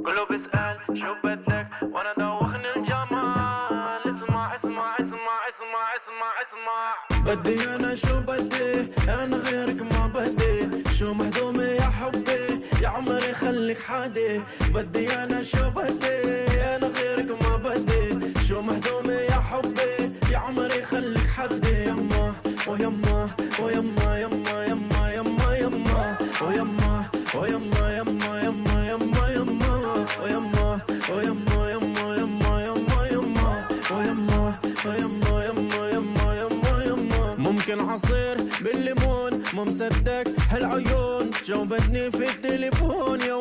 كله بيسأل شو بدك وانا دوخني الجمال. اسمع اسمع اسمع اسمع اسمع اسمع. بدي انا شو بدي، انا غيرك ما بدي. شو مهضومة يا حبي، يا عمري خليك حادي. بدي انا شو بدي، انا غيرك ما بدي. شو مهضومة يا حبي، يا عمري خليك حدي. يما ويما ويما يما يما يما يما ويما ويما يما يما يما يما ويما ويما يما يما يما يما ويما ويما يما يما يما يما. ممكن عصير بالليمون، مو مصدق هالعيون جاوبتني في التليفون. يا